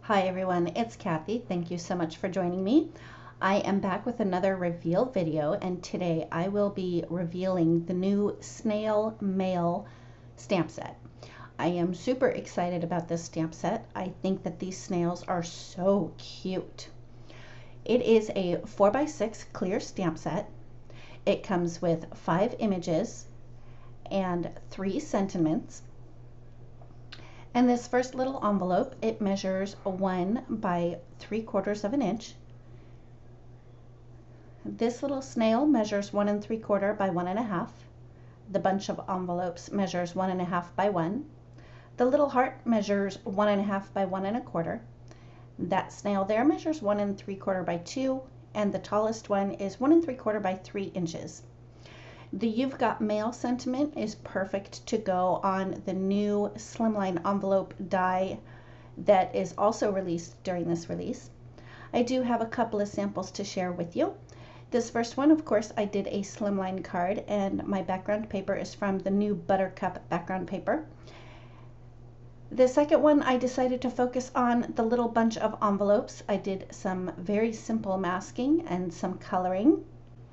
Hi everyone, it's Kathy. Thank you so much for joining me. I am back with another reveal video, and today I will be revealing the new Snail mail stamp set. I am super excited about this stamp set. I think that these snails are so cute. It is a 4x6 clear stamp set. It comes with 5 images and 3 sentiments. And this first little envelope, it measures 1 by 3/4 of an inch. This little snail measures 1 3/4 by 1 1/2. The bunch of envelopes measures 1 1/2 by 1. The little heart measures 1 1/2 by 1 1/4. That snail there measures 1 3/4 by 2, and the tallest one is 1 3/4 by 3 inches. The You've Got Mail sentiment is perfect to go on the new Slimline envelope die that is also released during this release. I do have a couple of samples to share with you. This first one, of course, I did a Slimline card, and my background paper is from the new Buttercup background paper. The second one, I decided to focus on the little bunch of envelopes. I did some very simple masking and some coloring.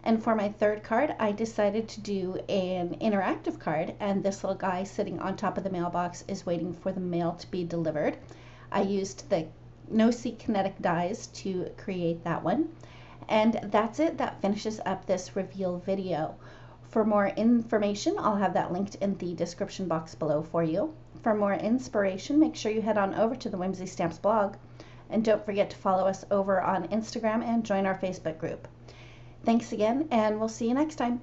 And for my third card, I decided to do an interactive card, and this little guy sitting on top of the mailbox is waiting for the mail to be delivered. I used the no-see kinetic dies to create that one. And that's it. That finishes up this reveal video. For more information, I'll have that linked in the description box below for you. For more inspiration, make sure you head on over to the Whimsy Stamps blog. And don't forget to follow us over on Instagram and join our Facebook group. Thanks again, and we'll see you next time.